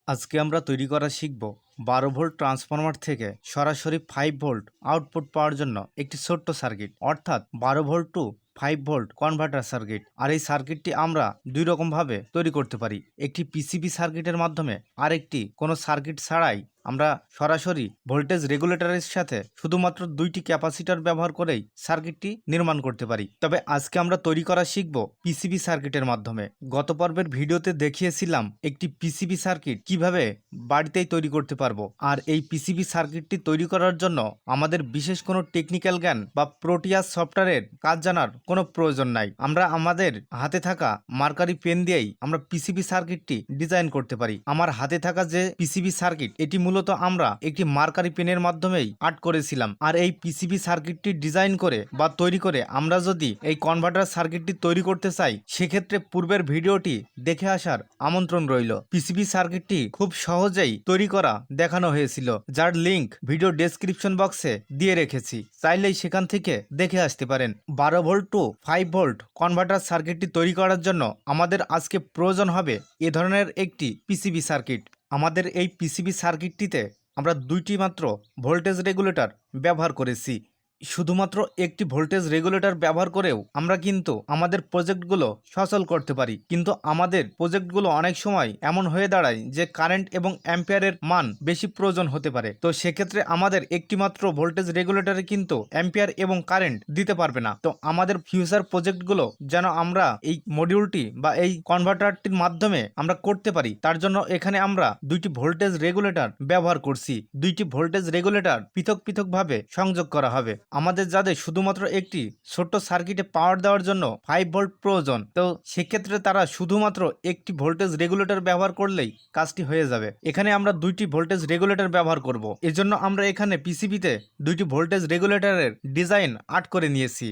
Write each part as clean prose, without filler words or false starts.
আজকে আমরা তৈরি করা শিখব 12 ভোল্ট ট্রান্সফরমার থেকে সরাসরি 5 ভোল্ট আউটপুট পাওয়ার জন্য একটি ছোট্ট সার্কিট, অর্থাৎ 12 volt to 5 volt converter circuit. আর এই সার্কিটটি আমরা দুই রকম ভাবে তৈরি করতে পারি, একটি পিসিবি সার্কিটের মাধ্যমে আর একটি কোনো সার্কিট ছাড়াই। আমরা সরাসরি ভোল্টেজ রেগুলেটরের সাথে শুধুমাত্র দুইটি ক্যাপাসিটর ব্যবহার করেই সার্কিটটি নির্মাণ করতে পারি। তবে আজকে আমরা তৈরি করা শিখব পিসিবি সার্কিটের মাধ্যমে। গত পর্বের ভিডিওতে দেখিয়েছিলাম একটি পিসিবি সার্কিট কিভাবে বাড়িতেই তৈরি করতে পারবো। আর এই পিসিবি সার্কিটটি তৈরি করার জন্য আমাদের বিশেষ কোনো টেকনিক্যাল জ্ঞান বা প্রোটিয়াস সফটওয়্যারের কাজ জানার কোনো প্রয়োজন নাই। আমরা আমাদের হাতে থাকা মার্কারি পেন দিয়েই আমরা পিসিবি সার্কিটটি ডিজাইন করতে পারি। আমার হাতে থাকা যে পিসিবি সার্কিট, এটি মূলত আমরা একটি মার্কারি পেনের মাধ্যমেই আর্ট করেছিলাম। আর এই পিসিবি সার্কিটটি ডিজাইন করে বা তৈরি করে আমরা যদি এই কনভার্টার সার্কিটটি তৈরি করতে চাই, সেক্ষেত্রে পূর্বের ভিডিওটি দেখে আসার আমন্ত্রণ রইল। পিসিবি সার্কিটটি খুব সহজেই তৈরি করা দেখানো হয়েছিল, যার লিংক ভিডিও ডেসক্রিপশন বক্সে দিয়ে রেখেছি, চাইলেই সেখান থেকে দেখে আসতে পারেন। 12 ভোল্ট টু 5 ভোল্ট কনভার্টার সার্কিটটি তৈরি করার জন্য আমাদের আজকে প্রয়োজন হবে এ ধরনের একটি পিসিবি সার্কিট। আমাদের এই পিসিবি সার্কিটটিতে আমরা দুইটি মাত্র ভোল্টেজ রেগুলেটর ব্যবহার করেছি। শুধুমাত্র একটি ভোল্টেজ রেগুলেটর ব্যবহার করেও আমরা কিন্তু আমাদের প্রজেক্টগুলো সচল করতে পারি, কিন্তু আমাদের প্রজেক্টগুলো অনেক সময় এমন হয়ে দাঁড়ায় যে কারেন্ট এবং অ্যাম্পিয়ারের মান বেশি প্রয়োজন হতে পারে। তো সেক্ষেত্রে আমাদের একটি মাত্র ভোল্টেজ রেগুলেটরে কিন্তু অ্যাম্পিয়ার এবং কারেন্ট দিতে পারবে না। তো আমাদের ফিউচার প্রজেক্টগুলো যেন আমরা এই মডিউলটি বা এই কনভার্টারটির মাধ্যমে আমরা করতে পারি, তার জন্য এখানে আমরা দুইটি ভোল্টেজ রেগুলেটর ব্যবহার করছি। দুইটি ভোল্টেজ রেগুলেটর পৃথক পৃথকভাবে সংযোগ করা হবে। আমাদের যাদের শুধুমাত্র একটি ছোট্ট সার্কিটে পাওয়ার দেওয়ার জন্য 5 ভোল্ট প্রয়োজন, তো সেক্ষেত্রে তারা শুধুমাত্র একটি ভোল্টেজ রেগুলেটর ব্যবহার করলেই কাজটি হয়ে যাবে। এখানে আমরা দুইটি ভোল্টেজ রেগুলেটর ব্যবহার করব, এজন্য আমরা এখানে পিসিবিতে দুইটি ভোল্টেজ রেগুলেটরের ডিজাইন আর্ট করে নিয়েছি।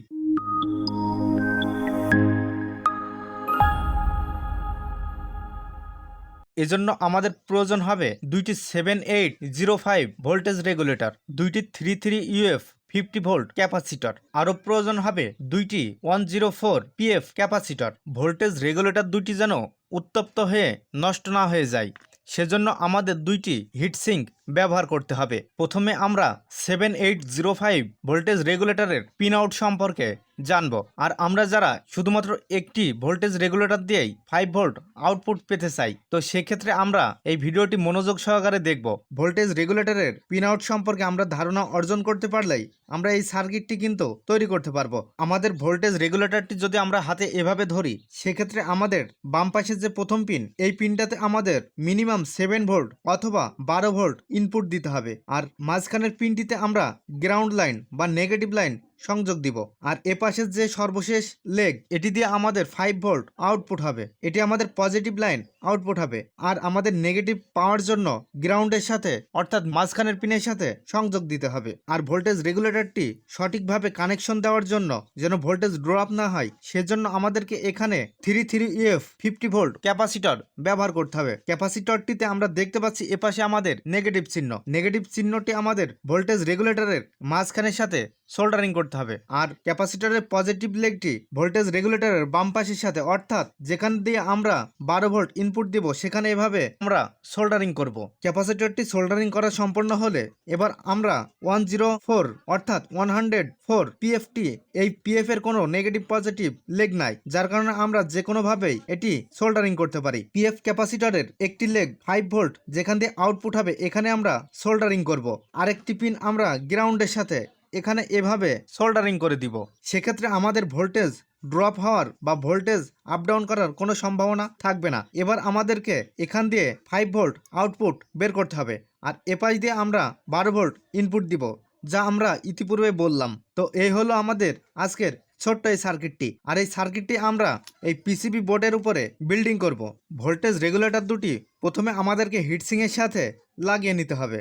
এজন্য আমাদের প্রয়োজন হবে দুইটি 7805 ভোল্টেজ রেগুলেটর, দুইটি 33 UF 50 ভোল্ট ক্যাপাসিটর, আরও প্রয়োজন হবে দুইটি 104 PF ক্যাপাসিটর। ভোল্টেজ রেগুলেটর দুইটি যেন উত্তপ্ত হয়ে নষ্ট না হয়ে যায়, সেজন্য আমাদের দুইটি হিটসিঙ্ক ব্যবহার করতে হবে। প্রথমে আমরা 7805 ভোল্টেজ রেগুলেটরের পিন আউট সম্পর্কে জানব। আর আমরা যারা শুধুমাত্র একটি ভোল্টেজ রেগুলেটর দিয়েই 5 ভোল্ট আউটপুট পেতে চাই, তো সেক্ষেত্রে আমরা এই ভিডিওটি মনোযোগ সহকারে দেখব। ভোল্টেজ রেগুলেটরের পিন আউট সম্পর্কে আমরা ধারণা অর্জন করতে পারলেই আমরা এই সার্কিটটি কিন্তু তৈরি করতে পারবো। আমাদের ভোল্টেজ রেগুলেটরটি যদি আমরা হাতে এভাবে ধরি, সেক্ষেত্রে আমাদের বাম পাশের যে প্রথম পিন, এই পিনটাতে আমাদের মিনিমাম 7 ভোল্ট অথবা 12 ভোল্ট ইনপুট দিতে হবে। আর মাঝখানের পিনটিতে আমরা গ্রাউন্ড লাইন বা নেগেটিভ লাইন সংযোগ দিব। আর এ পাশের যে সর্বশেষ লেগ, এটি দিয়ে আমাদের 5 ভোল্ট আউটপুট হবে, এটি আমাদের পজিটিভ লাইন আউটপুট হবে। আর আমাদের নেগেটিভ পাওয়ার জন্য গ্রাউন্ডের সাথে অর্থাৎ মাঝখানের পিনের সাথে সংযোগ দিতে হবে। আর ভোল্টেজ রেগুলেটরটি সঠিকভাবে কানেকশন দেওয়ার জন্য যেন ভোল্টেজ ড্রপ না হয়, সেজন্য আমাদেরকে এখানে 33 UF 50 ভোল্ট ক্যাপাসিটর ব্যবহার করতে হবে। ক্যাপাসিটরটিতে আমরা দেখতে পাচ্ছি এপাশে আমাদের নেগেটিভ চিহ্ন, নেগেটিভ চিহ্নটি আমাদের ভোল্টেজ রেগুলেটরের মাঝখানের সাথে সোল্ডারিং করতে হবে। আর ক্যাপাসিটরের পজিটিভ লেগটি ভোল্টেজ রেগুলেটরের বাম পাশের সাথে, অর্থাৎ যেখান দিয়ে আমরা 12 ভোল্ট ইনপুট দিব, সেখানে এভাবে আমরা সোল্ডারিং করব। ক্যাপাসিটরটি সোল্ডারিং করা সম্পন্ন হলে এবার আমরা 104 অর্থাৎ 104 পিএফটি, এই পিএফ এর কোনো নেগেটিভ পজিটিভ লেগ নাই, যার কারণে আমরা যে কোনো ভাবেই এটি সোল্ডারিং করতে পারি। পিএফ ক্যাপাসিটরের একটি লেগ 5 ভোল্ট যেখান দিয়ে আউটপুট হবে, এখানে আমরা সোল্ডারিং করব। আরেকটি পিন আমরা গ্রাউন্ডের সাথে এখানে এভাবে সোল্ডারিং করে দিব। সেক্ষেত্রে আমাদের ভোল্টেজ ড্রপ হওয়ার বা ভোল্টেজ আপ ডাউন করার কোনো সম্ভাবনা থাকবে না। এবার আমাদেরকে এখান দিয়ে 5 ভোল্ট আউটপুট বের করতে হবে। আর এপাশ দিয়ে আমরা 12 ভোল্ট ইনপুট দিব, যা আমরা ইতিপূর্বে বললাম। তো এই হলো আমাদের আজকের ছোট্ট এই সার্কিটটি। আর এই সার্কিটটি আমরা এই পিসিবি বোর্ডের উপরে বিল্ডিং করব। ভোল্টেজ রেগুলেটর দুটি প্রথমে আমাদেরকে হিটসিংয়ের সাথে লাগিয়ে নিতে হবে।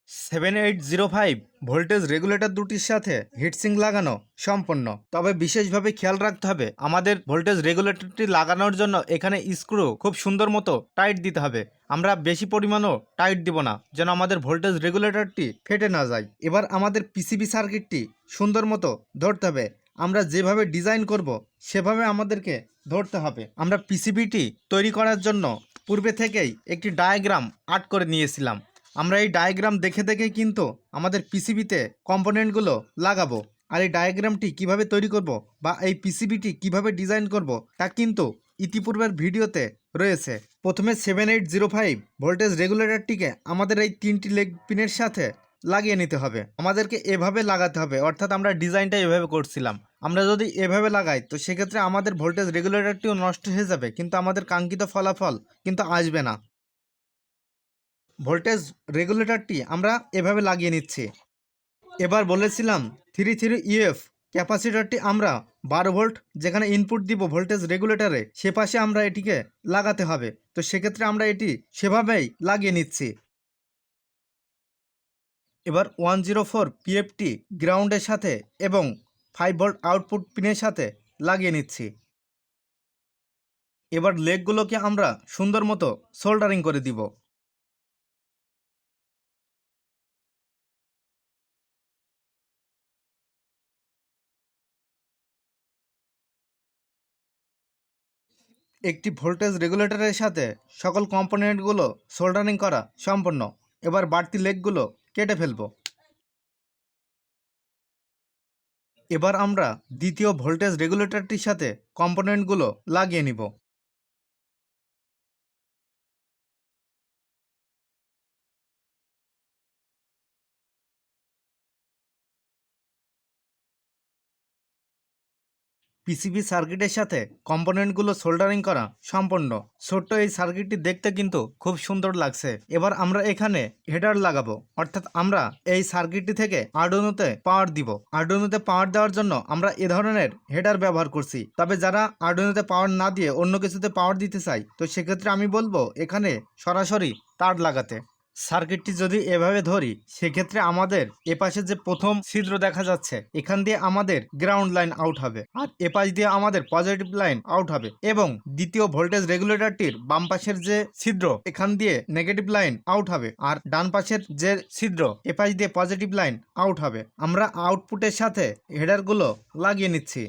7805 ভোল্টেজ রেগুলেটর দুটির সাথে হিটসিং লাগানো সম্পন্ন। তবে বিশেষভাবে খেয়াল রাখতে হবে, আমাদের ভোল্টেজ রেগুলেটরটি লাগানোর জন্য এখানে স্ক্রু খুব সুন্দর মতো টাইট দিতে হবে। আমরা বেশি পরিমাণও টাইট দিব না, যেন আমাদের ভোল্টেজ রেগুলেটরটি ফেটে না যায়। এবার আমাদের পিসিবি সার্কিটটি সুন্দর মতো ধরতে হবে। আমরা যেভাবে ডিজাইন করব সেভাবে আমাদেরকে ধরতে হবে। আমরা পিসিবিটি তৈরি করার জন্য পূর্বে থেকেই একটি ডায়াগ্রাম আর্ট করে নিয়েছিলাম। আমরা এই ডায়াগ্রাম দেখে দেখে কিন্তু আমাদের পিসিবিতে কম্পোনেন্টগুলো লাগাবো। আর এই ডায়াগ্রামটি কিভাবে তৈরি করব বা এই পিসিবিটি কিভাবে ডিজাইন করব তা কিন্তু ইতিপূর্বের ভিডিওতে রয়েছে। প্রথমে 7805 ভোল্টেজ রেগুলেটরটিকে আমাদের এই 3টি লেগ পিনের সাথে লাগিয়ে নিতে হবে। আমাদেরকে এভাবে লাগাতে হবে, অর্থাৎ আমরা ডিজাইনটা এভাবে করছিলাম। আমরা যদি এভাবে লাগাই তো সেক্ষেত্রে আমাদের ভোল্টেজ রেগুলেটরটিও নষ্ট হয়ে যাবে, কিন্তু আমাদের কাঙ্ক্ষিত ফলাফল কিন্তু আসবে না। ভোল্টেজ রেগুলেটরটি আমরা এভাবে লাগিয়ে নিচ্ছি। এবার বলেছিলাম 33 ইউএফ ক্যাপাসিটরটি আমরা 12 ভোল্ট যেখানে ইনপুট দিব ভোল্টেজ রেগুলেটরে সে পাশে আমরা এটিকে লাগাতে হবে। তো সেক্ষেত্রে আমরা এটি সেভাবেই লাগিয়ে নিচ্ছি। এবার 104 পিএফটি গ্রাউন্ডের সাথে এবং 5 ভোল্ট আউটপুট পিনের সাথে লাগিয়ে নিচ্ছি। এবার লেগগুলোকে আমরা সুন্দর মতো সোল্ডারিং করে দিব। একটি ভোল্টেজ রেগুলেটরের সাথে সকল কম্পোনেন্টগুলো সোল্ডারিং করা সম্পন্ন। এবার বাড়তি লেগগুলো কেটে ফেলব। এবার আমরা দ্বিতীয় ভোল্টেজ রেগুলেটরটির সাথে কম্পোনেন্টগুলো লাগিয়ে নিব। পিসিবি সার্কিটের সাথে কম্পোনেন্টগুলো সোল্ডারিং করা সম্পন্ন। ছোট্ট এই সার্কিটটি দেখতে কিন্তু খুব সুন্দর লাগছে। এবার আমরা এখানে হেডার লাগাবো, অর্থাৎ আমরা এই সার্কিটটি থেকে আর্ডুইনোতে পাওয়ার দিব। আর্ডুইনোতে পাওয়ার দেওয়ার জন্য আমরা এ ধরনের হেডার ব্যবহার করছি। তবে যারা আর্ডুইনোতে পাওয়ার না দিয়ে অন্য কিছুতে পাওয়ার দিতে চাই তো সেক্ষেত্রে আমি বলবো এখানে সরাসরি তার লাগাতে। সার্কিটটি যদি এভাবে ধরি সেক্ষেত্রে আমাদের এপাশে যে প্রথম ছিদ্র দেখা যাচ্ছে এখান দিয়ে আমাদের গ্রাউন্ড লাইন আউট হবে, আর এপাশ দিয়ে আমাদের পজিটিভ লাইন আউট হবে, এবং দ্বিতীয় ভোল্টেজ রেগুলেটরটির বাম পাশের যে ছিদ্র এখান দিয়ে নেগেটিভ লাইন আউট হবে, আর ডান পাশের যে ছিদ্র এপাশ দিয়ে পজিটিভ লাইন আউট হবে। আমরা আউটপুটের সাথে হেডারগুলো লাগিয়ে নিচ্ছি।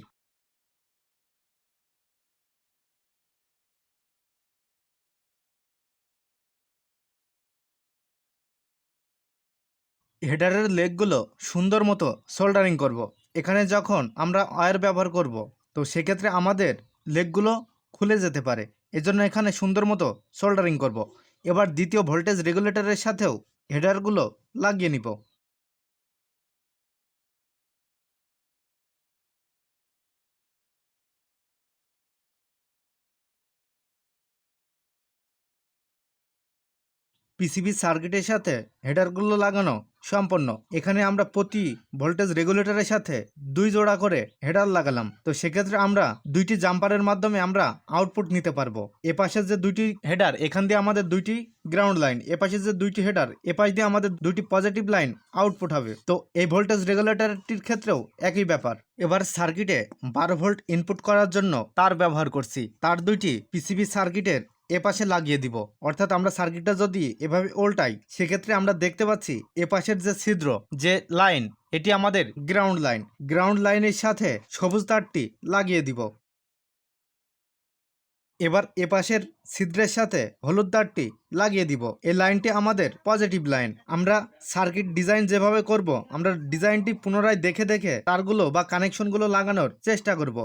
হেডারের লেগগুলো সুন্দর মতো সোল্ডারিং করব। এখানে যখন আমরা ওয়্যার ব্যবহার করব তো সেক্ষেত্রে আমাদের লেগগুলো খুলে যেতে পারে, এজন্য এখানে সুন্দর মতো সোল্ডারিং করব। এবার দ্বিতীয় ভোল্টেজ রেগুলেটরের সাথেও হেডারগুলো লাগিয়ে নিব। পিসিবি সার্কিটের সাথে হেডারগুলো লাগানো সম্পন্ন। এখানে আমরা প্রতি ভোল্টেজ রেগুলেটরের সাথে 2 জোড়া করে হেডার লাগালাম। তো সেক্ষেত্রে আমরা 2টি জাম্পারের মাধ্যমে আমরা আউটপুট নিতে পারবো। এপাশের যে 2টি হেডার এখান দিয়ে আমাদের 2টি গ্রাউন্ড লাইন, এপাশের যে 2টি হেডার এপাশ দিয়ে আমাদের 2টি পজিটিভ লাইন আউটপুট হবে। তো এই ভোল্টেজ রেগুলেটরটির ক্ষেত্রেও একই ব্যাপার। এবার সার্কিটে 12 ভোল্ট ইনপুট করার জন্য তার ব্যবহার করছি। তার 2টি পিসিবি সার্কিটের এপাশে লাগিয়ে দিব, অর্থাৎ আমরা সার্কিটটা যদি এভাবে উল্টাই সেক্ষেত্রে আমরা দেখতে পাচ্ছি এপাশের যে ছিদ্র যে লাইন এটি আমাদের গ্রাউন্ড লাইন। গ্রাউন্ড লাইনের সাথে সবুজ তারটি লাগিয়ে দিব। এবার এপাশের ছিদ্রের সাথে হলুদ তারটি লাগিয়ে দিব। এই লাইনটি আমাদের পজিটিভ লাইন। আমরা সার্কিট ডিজাইন যেভাবে করব আমরা ডিজাইনটি পুনরায় দেখে দেখে তারগুলো বা কানেকশনগুলো লাগানোর চেষ্টা করব।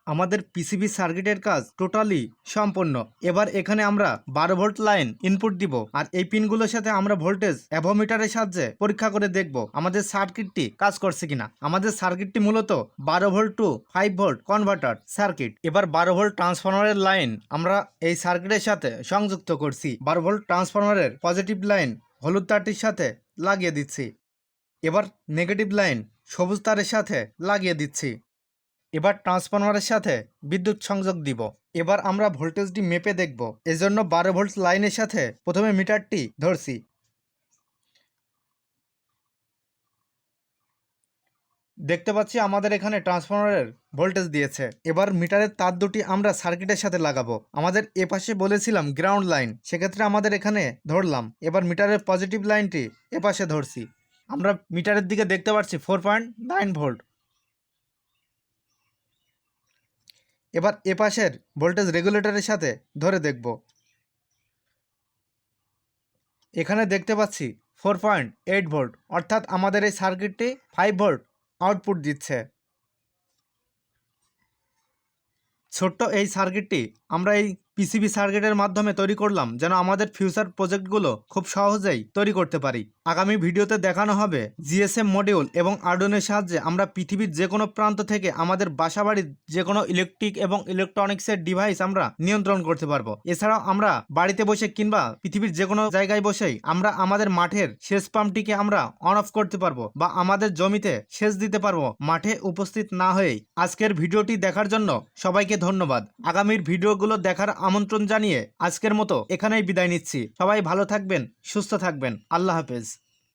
আমাদের পিসিবি সার্কিটের কাজ টোটালি সম্পন্ন। এবার এখানে আমরা 12 ভোল্ট লাইন ইনপুট দিব, আর এই পিনগুলোর সাথে আমরা ভোল্টেজ অ্যাভোমিটারের সাহায্যে পরীক্ষা করে দেখব আমাদের সার্কিটটি কাজ করছে কিনা। আমাদের সার্কিটটি মূলত 12 volt to 5 volt converter circuit. এবার 12 ভোল্ট ট্রান্সফরমারের লাইন আমরা এই সার্কিটের সাথে সংযুক্ত করছি। 12 ভোল্ট ট্রান্সফরমারের পজিটিভ লাইন হলুদ তারটির সাথে লাগিয়ে দিচ্ছি। এবার নেগেটিভ লাইন সবুজ তারের সাথে লাগিয়ে দিচ্ছি। এবার ট্রান্সফরমারের সাথে বিদ্যুৎ সংযোগ দিব। এবার আমরা ভোল্টেজটি মেপে দেখব, এজন্য 12 ভোল্ট লাইনের সাথে প্রথমে মিটারটি ধরছি। দেখতে পাচ্ছি আমাদের এখানে ট্রান্সফরমারের ভোল্টেজ দিয়েছে। এবার মিটারের তার দুটি আমরা সার্কিটের সাথে লাগাবো। আমাদের এপাশে বলেছিলাম গ্রাউন্ড লাইন, সেক্ষেত্রে আমাদের এখানে ধরলাম। এবার মিটারের পজিটিভ লাইনটি এপাশে ধরছি। আমরা মিটারের দিকে দেখতে পাচ্ছি 4.9 ভোল্ট। এবার এপাশের ভোল্টেজ রেগুলেটরের সাথে ধরে দেখব। এখানে দেখতে পাচ্ছি 4.8 ভোল্ট, অর্থাৎ আমাদের এই সার্কিটটি 5 ভোল্ট আউটপুট দিচ্ছে। ছোট্ট এই সার্কিটটি আমরা এই পিসিবি সার্কিটের মাধ্যমে তৈরি করলাম, যেন আমাদের ফিউচার প্রজেক্টগুলো খুব সহজেই তৈরি করতে পারি। আগামী ভিডিওতে দেখানো হবে জিএসএম মডিউল এবং আর্ডুইনোর সাহায্যে আমরা পৃথিবীর যে কোনো প্রান্ত থেকে আমাদের বাসাবাড়ির যে কোনো ইলেকট্রিক এবং ইলেকট্রনিক্সের ডিভাইস আমরা নিয়ন্ত্রণ করতে পারবো। এছাড়াও আমরা বাড়িতে বসে কিংবা পৃথিবীর যে কোনো জায়গায় বসেই আমরা আমাদের মাঠের সেচ পাম্পটিকে আমরা অন অফ করতে পারবো বা আমাদের জমিতে সেচ দিতে পারবো মাঠে উপস্থিত না হয়েই। আজকের ভিডিওটি দেখার জন্য সবাইকে ধন্যবাদ। আগামীর ভিডিওগুলো দেখার আমন্ত্রণ জানিয়ে আজকের মতো এখানেই বিদায় নিচ্ছি। সবাই ভালো থাকবেন, সুস্থ থাকবেন। আল্লাহ হাফেজ।